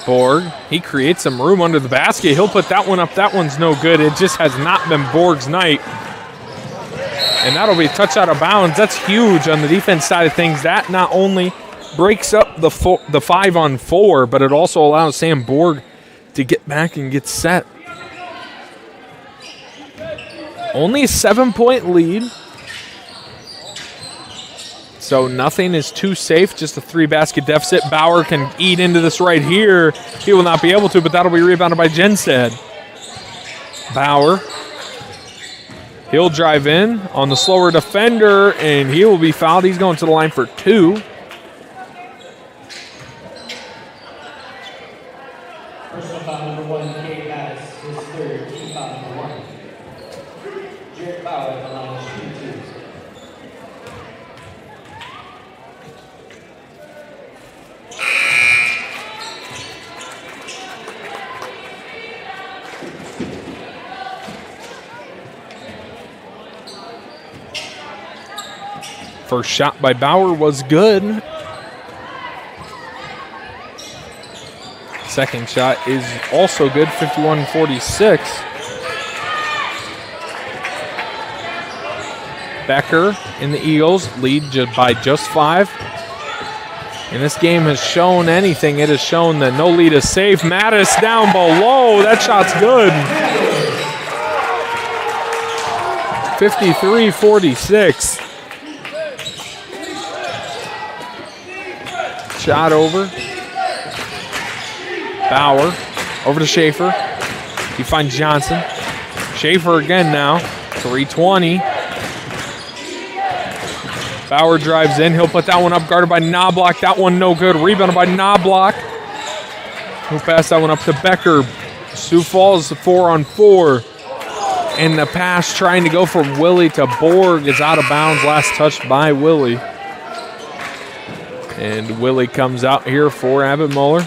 Borg, he creates some room under the basket. He'll put that one up. That one's no good. It just has not been Borg's night. And that'll be a touch out of bounds. That's huge on the defense side of things. That not only breaks up the 5-on-4, but it also allows Sam Borg to get back and get set. Only a 7-point lead. So nothing is too safe, just a 3-basket deficit. Bauer can eat into this right here. He will not be able to, but that'll be rebounded by Jenstad. Bauer. He'll drive in on the slower defender, and he will be fouled. He's going to the line for 2. Personal foul number 1, Gabe Mattis, his third, team foul number 1. Jared Bauer at the line, shooting 2. First shot by Bauer was good. Second shot is also good, 51-46. Becker and the Eagles lead by just 5. And this game has shown anything. It has shown that no lead is safe. Mattis down below. That shot's good. 53-46. Shot over. Bauer over to Schaefer. He finds Johnson. Schaefer again now. 3:20. Bauer drives in. He'll put that one up, guarded by Knobloch. That one no good. Rebounded by Knobloch. He'll pass that one up to Becker. Sioux Falls 4-on-4. And the pass trying to go from Willie to Borg is out of bounds. Last touched by Willie. And Willie comes out here for Abbott Muller.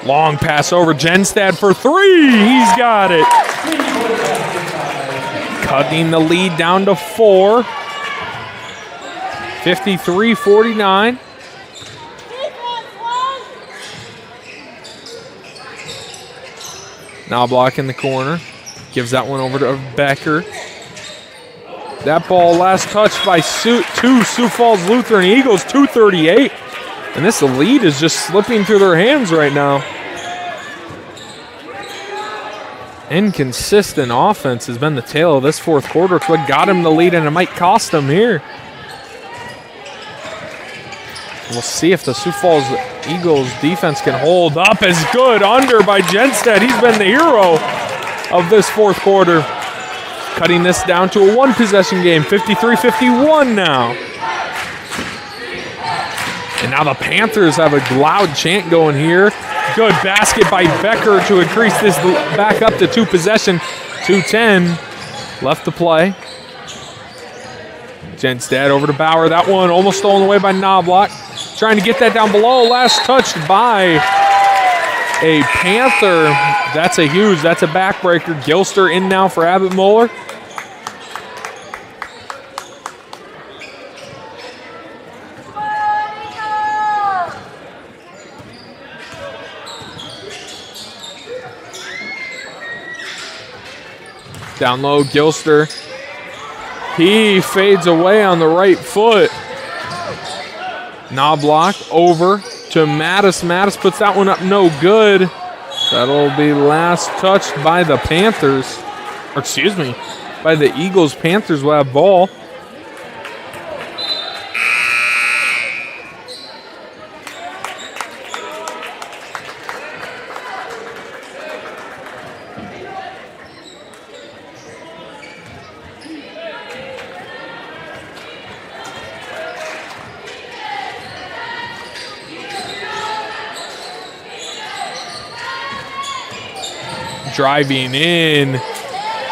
Long pass over Jenstad for 3. He's got it. Cutting the lead down to 4. 53-49. Knobloch in the corner. Gives that one over to Becker. That ball last touched by Sioux Falls Lutheran Eagles, 2:38. And this lead is just slipping through their hands right now. Inconsistent offense has been the tale of this fourth quarter. It's what got him the lead, and it might cost him here. We'll see if the Sioux Falls Eagles defense can hold up. As good under by Jenstad. He's been the hero of this fourth quarter. Cutting this down to a 1-possession game, 53-51 now. And now the Panthers have a loud chant going here. Good basket by Becker to increase this back up to 2-possession, 2:10 left to play. Jenstad over to Bauer. That one almost stolen away by Knobloch. Trying to get that down below. Last touched by a Panther. That's a backbreaker. Gilster in now for Abbott Muller. Down low, Gilster. He fades away on the right foot. Knobloch over to Mattis. Mattis puts that one up, no good. That'll be last touched by the Panthers. Or excuse me, by the Eagles. Panthers will have ball. driving in,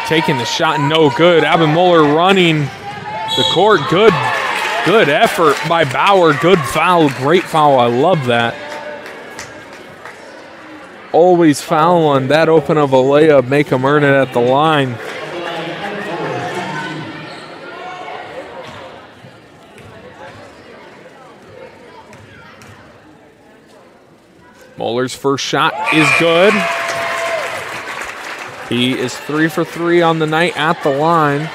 taking the shot, no good. Abenmuller running the court, good effort by Bauer, good foul, great foul, I love that. Always fouling, that open of a layup, make them earn it at the line. Muller's first shot is good. He is 3 for 3 on the night at the line.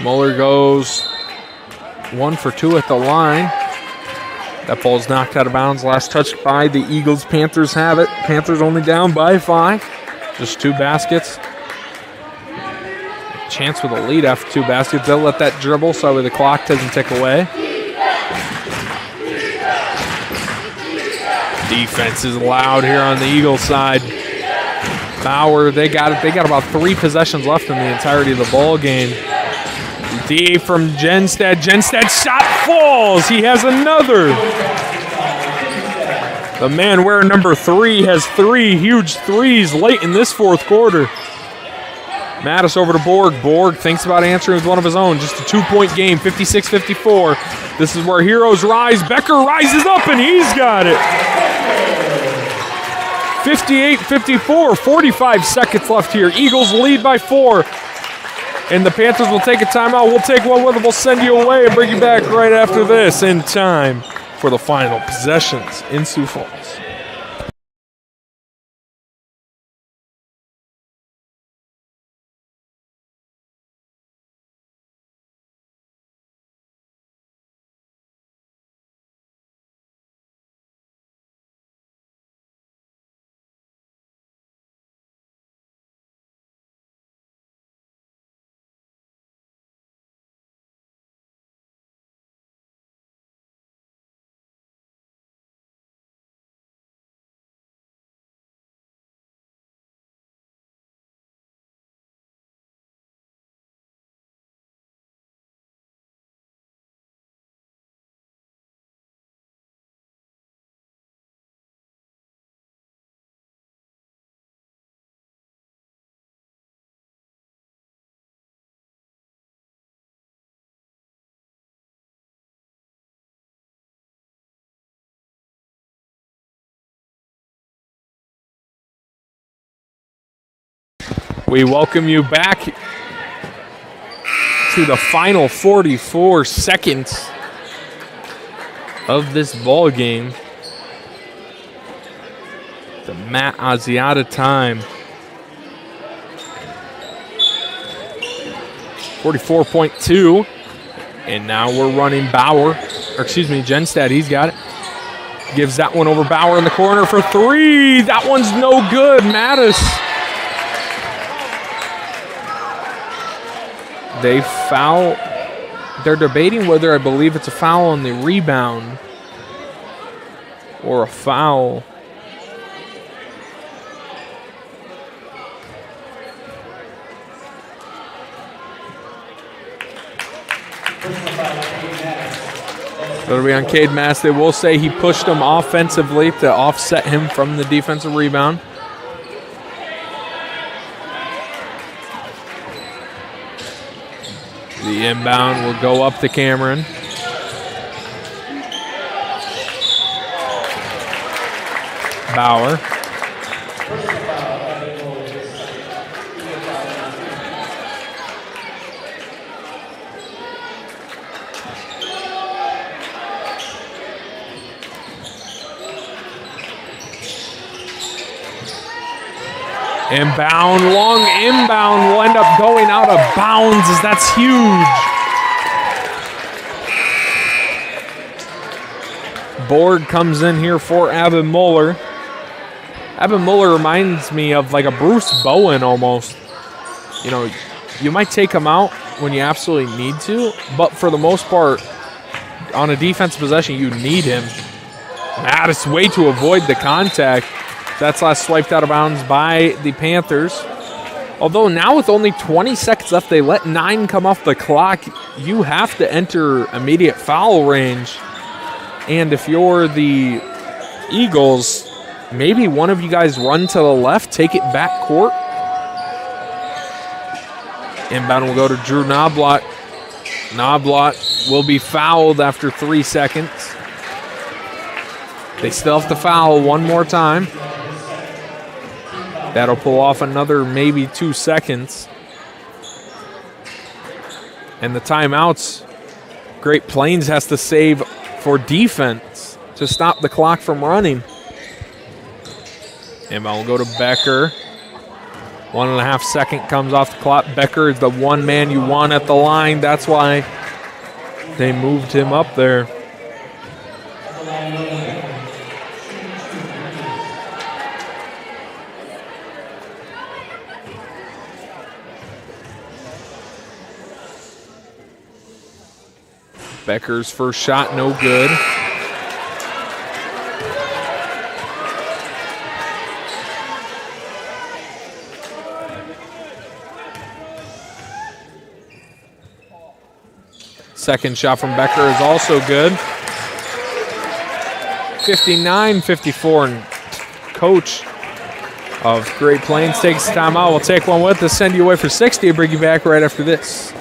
Muller goes 1 for 2 at the line. That ball's knocked out of bounds. Last touched by the Eagles. Panthers have it. Panthers only down by 5. Just 2 baskets. Chance with a lead after 2 baskets. They'll let that dribble so the clock doesn't tick away. Defense is loud here on the Eagles side. Bauer, they got it. They got about 3 possessions left in the entirety of the ball game. D from Genstad. Genstad's shot falls. He has another. The man wearing number 3 has 3 huge threes late in this fourth quarter. Mattis over to Borg. Borg thinks about answering with one of his own. Just a 2-point game, 56-54. This is where heroes rise. Becker rises up, and he's got it. 58-54, 45 seconds left here. Eagles lead by 4. And the Panthers will take a timeout. We'll take one with them. We'll send you away and bring you back right after this in time for the final possessions in Sioux Falls. We welcome you back to the final 44 seconds of this ball game. The Matt Asiata time. 44.2. And now we're running Genstad. He's got it. Gives that one over Bauer in the corner for 3. That one's no good. Mattis. They foul. They're debating whether I believe it's a foul on the rebound or a foul. That'll be on Cade Mass. They will say he pushed him offensively to offset him from the defensive rebound. The inbound will go up to Cameron. Bauer. Inbound, long inbound will end up going out of bounds as that's huge. Borg comes in here for Abenmuller. Abenmuller reminds me of like a Bruce Bowen almost. You know, you might take him out when you absolutely need to, but for the most part, on a defensive possession, you need him. Mattis way to avoid the contact. That's last swiped out of bounds by the Panthers. Although now with only 20 seconds left, they let 9 come off the clock. You have to enter immediate foul range. And if you're the Eagles, maybe one of you guys run to the left, take it back court. Inbound will go to Drew Knoblauch. Knoblauch will be fouled after 3 seconds. They still have to foul one more time. That'll pull off another maybe 2 seconds. And the timeouts, Great Plains has to save for defense to stop the clock from running. Inbound will go to Becker. 1.5 second comes off the clock. Becker is the one man you want at the line. That's why they moved him up there. Becker's first shot, no good. Second shot from Becker is also good. 59-54, and coach of Great Plains takes timeout. We'll take one with us, send you away for 60, and bring you back right after this.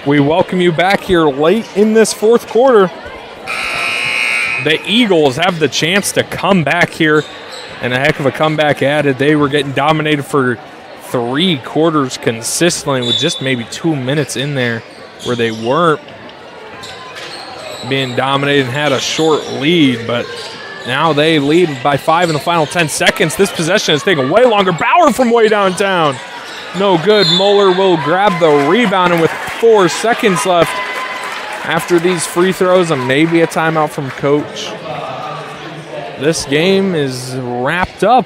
We welcome you back here late in this fourth quarter. The Eagles have the chance to come back here, and a heck of a comeback added. They were getting dominated for 3 quarters consistently with just maybe 2 minutes in there where they weren't being dominated and had a short lead, but now they lead by 5 in the final 10 seconds. This possession is taking way longer. Bauer from way downtown. No good. Moeller will grab the rebound, and with 4 seconds left after these free throws and maybe a timeout from coach, this game is wrapped up.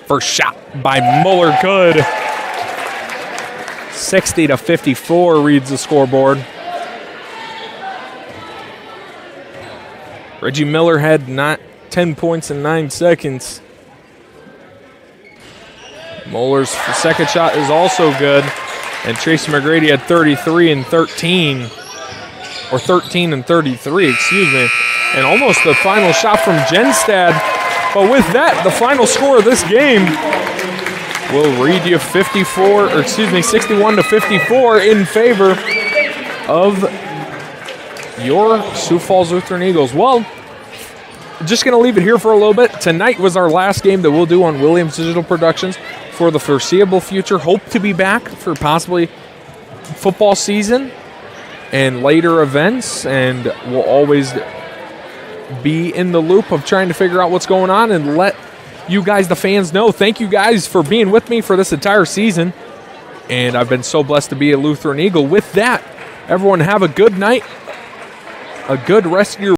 First shot by Mueller, good. 60-54 reads the scoreboard. Reggie Miller had 10 points in 9 seconds. Mueller's second shot is also good. And Tracy McGrady had 33 and 13. Or 13 and 33, excuse me. And almost the final shot from Genstad. But with that, the final score of this game will read you 61-54 in favor of your Sioux Falls Lutheran Eagles. Well, just going to leave it here for a little bit. Tonight was our last game that we'll do on Williams Digital Productions for the foreseeable future. Hope to be back for possibly football season and later events, and we'll always be in the loop of trying to figure out what's going on and let you guys, the fans, know. Thank you guys for being with me for this entire season, and I've been so blessed to be a Lutheran Eagle. With that, everyone have a good night, a good rest of your